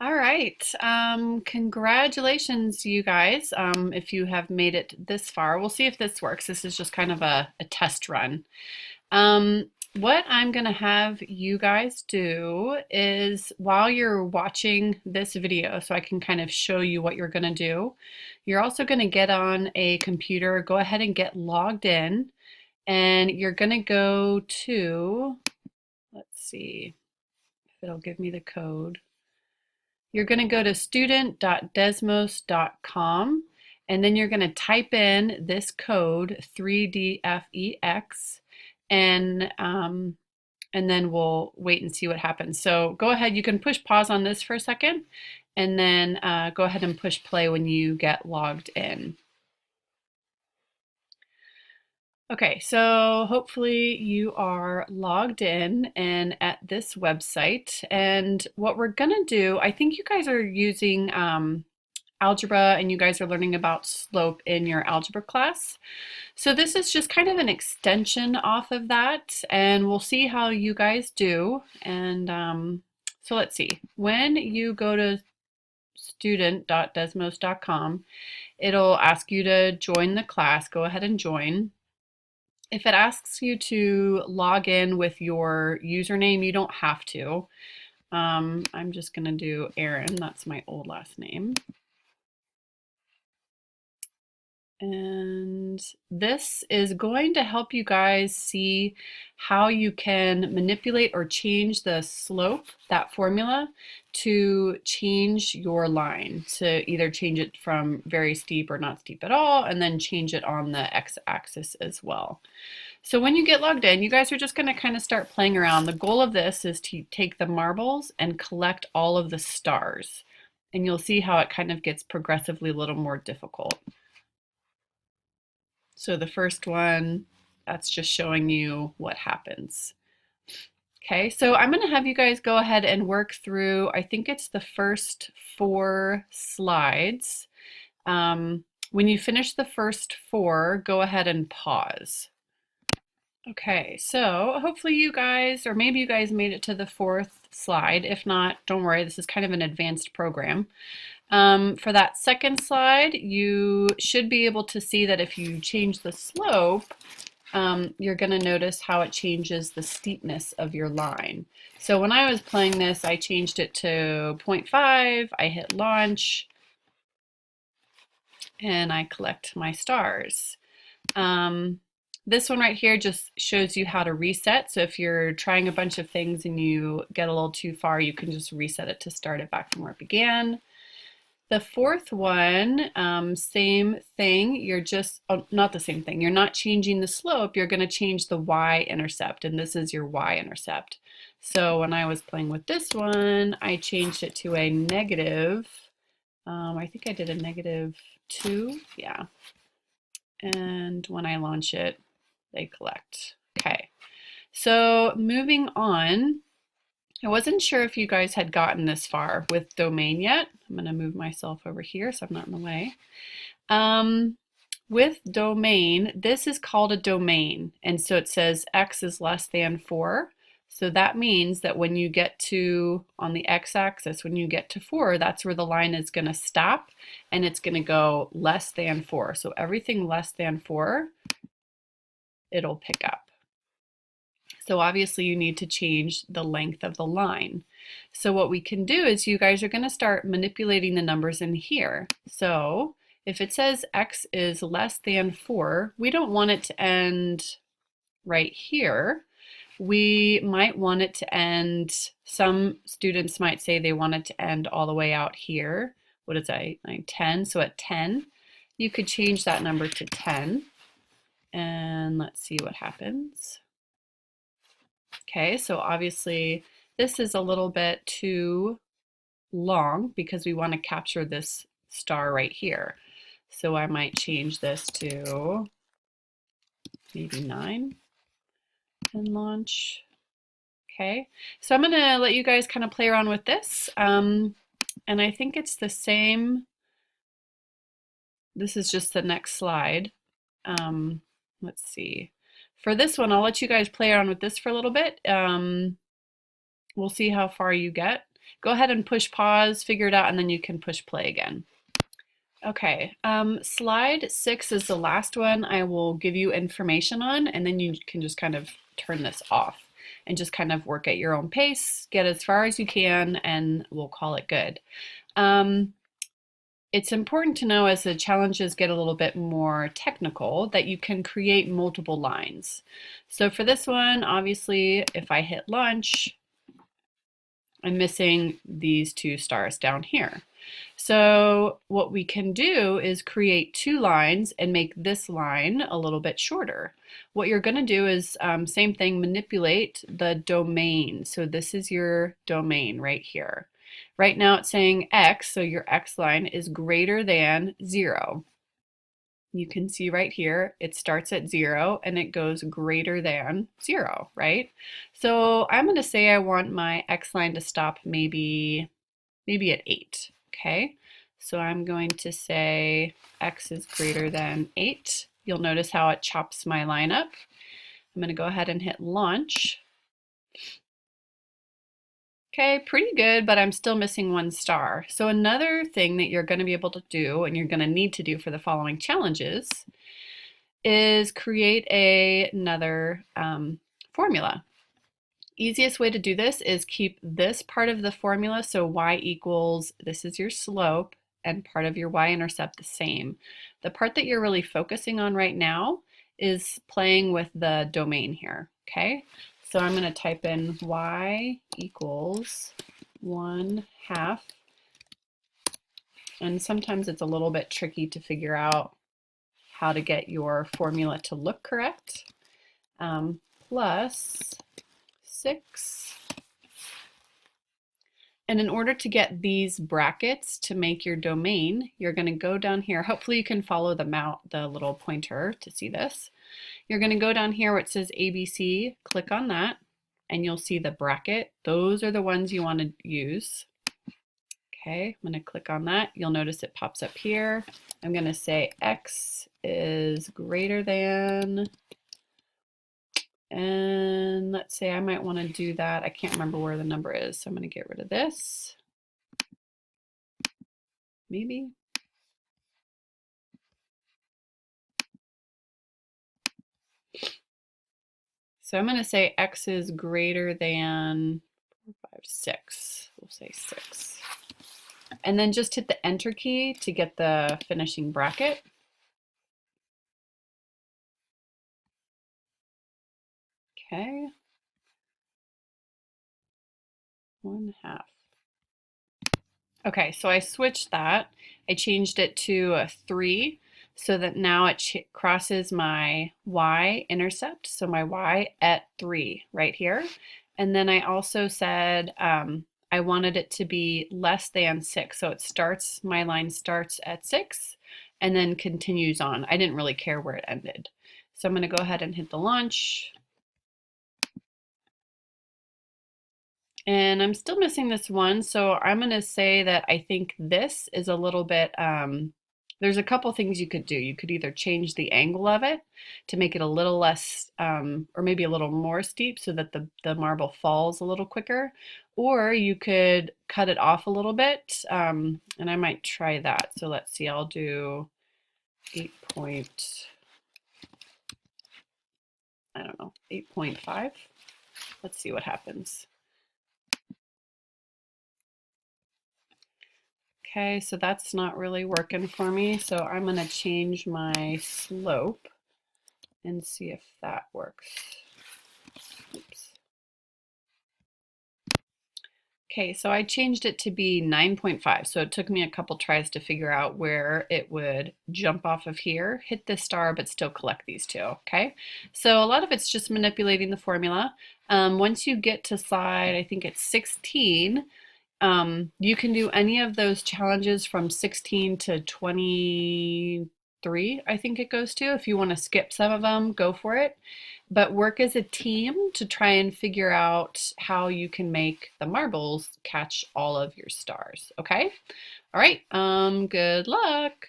All right. Congratulations, you guys, if you have made it this far. We'll see if this works. This is just kind of a test run. What I'm going to have you guys do is while you're watching this video, so I can kind of show you what you're going to do, you're also going to get on a computer, go ahead and get logged in, and you're going to go to, let's see if it'll give me the code. You're going to go to student.desmos.com and then you're going to type in this code 3DFEX and then we'll wait and see what happens. So go ahead, you can push pause on this for a second and then go ahead and push play when you get logged in. Okay, so hopefully you are logged in and at this website. And what we're gonna do, I think you guys are using algebra and you guys are learning about slope in your algebra class. So this is just kind of an extension off of that, and we'll see how you guys do. And so let's see. When you go to student.desmos.com, it'll ask you to join the class. Go ahead and join. If it asks you to log in with your username, you don't have to. I'm just going to do Aaron. That's my old last name. And this is going to help you guys see how you can manipulate or change the slope, that formula, to change your line, to either change it from very steep or not steep at all, and then change it on the x-axis as well. So when you get logged in, you guys are just going to kind of start playing around. The goal of this is to take the marbles and collect all of the stars. And you'll see how it kind of gets progressively a little more difficult. So the first one, that's just showing you what happens. Okay, so I'm going to have you guys go ahead and work through, I think it's the first 4 slides. When you finish the first 4, go ahead and pause. Okay, so hopefully you guys, or maybe you guys made it to the 4th slide. If not, don't worry, this is kind of an advanced program. For that second slide, you should be able to see that if you change the slope, you're going to notice how it changes the steepness of your line. So when I was playing this, I changed it to 0.5, I hit launch, and I collect my stars. This one right here just shows you how to reset. So if you're trying a bunch of things and you get a little too far, you can just reset it to start it back from where it began. The fourth one, same thing. You're just, not the same thing. You're not changing the slope. You're going to change the y-intercept, and this is your y-intercept. So when I was playing with this one, I changed it to a negative. I think I did a -2. Yeah. And when I launch it, they collect. Okay. So moving on. I wasn't sure if you guys had gotten this far with domain yet. I'm going to move myself over here so I'm not in the way. With domain, this is called a domain. And so it says x is less than 4. So that means that when you get to, on the x-axis, when you get to 4, that's where the line is going to stop and it's going to go less than 4. So everything less than 4, it'll pick up. So obviously you need to change the length of the line. So what we can do is you guys are going to start manipulating the numbers in here. So if it says x is less than 4, we don't want it to end right here. We might want it to end, some students might say they want it to end all the way out here. What is that, 9, 10? So at 10, you could change that number to 10. And let's see what happens. Okay, so obviously this is a little bit too long because we want to capture this star right here. So I might change this to maybe 9 and launch. Okay, so I'm going to let you guys kind of play around with this. And I think it's the same. This is just the next slide. Let's see. For this one, I'll let you guys play around with this for a little bit. We'll see how far you get. Go ahead and push pause, figure it out, and then you can push play again. Okay, slide 6 is the last one I will give you information on, and then you can just kind of turn this off and just kind of work at your own pace, get as far as you can, and we'll call it good. It's important to know as the challenges get a little bit more technical that you can create multiple lines. So for this one, obviously, if I hit launch, I'm missing these 2 stars down here. So what we can do is create 2 lines and make this line a little bit shorter. What you're going to do is same thing, manipulate the domain. So this is your domain right here. Right now it's saying X, so your X line is greater than 0. You can see right here, it starts at 0 and it goes greater than 0, right? So I'm going to say I want my X line to stop maybe at 8, okay? So I'm going to say X is greater than 8. You'll notice how it chops my line up. I'm going to go ahead and hit launch. Okay, pretty good, but I'm still missing 1 star. So another thing that you're going to be able to do, and you're going to need to do for the following challenges, is create another formula. Easiest way to do this is keep this part of the formula, so y equals, this is your slope, and part of your y-intercept the same. The part that you're really focusing on right now is playing with the domain here, okay? So I'm going to type in y equals 1/2, and sometimes it's a little bit tricky to figure out how to get your formula to look correct, plus 6. And in order to get these brackets to make your domain, you're going to go down here. Hopefully you can follow the little pointer to see this. You're going to go down here where it says ABC, click on that, and you'll see the bracket. Those are the ones you want to use. Okay, I'm going to click on that. You'll notice it pops up here. I'm going to say X is greater than, and let's say I might want to do that. I can't remember where the number is, so I'm going to get rid of this. Maybe. So I'm going to say X is greater than 4, 5, 6. We'll say 6. And then just hit the Enter key to get the finishing bracket. Okay. 1/2. Okay, so I switched that. I changed it to a 3 so that now it crosses my y-intercept, so my y at 3 right here. And then I also said I wanted it to be less than 6, so my line starts at 6 and then continues on. I didn't really care where it ended. So I'm going to go ahead and hit the launch. And I'm still missing this one, so I'm going to say that I think this is a little bit, there's a couple things you could do. You could either change the angle of it to make it a little less, or maybe a little more steep so that the marble falls a little quicker, or you could cut it off a little bit, and I might try that. So let's see, I'll do 8.5. Let's see what happens. Okay, so that's not really working for me, so I'm going to change my slope and see if that works. Oops. Okay, so I changed it to be 9.5, so it took me a couple tries to figure out where it would jump off of here, hit the star, but still collect these 2, okay? So a lot of it's just manipulating the formula. Once you get to slide, I think it's 16, you can do any of those challenges from 16 to 23, I think it goes to. If you want to skip some of them, go for it. But work as a team to try and figure out how you can make the marbles catch all of your stars, okay? All right, good luck.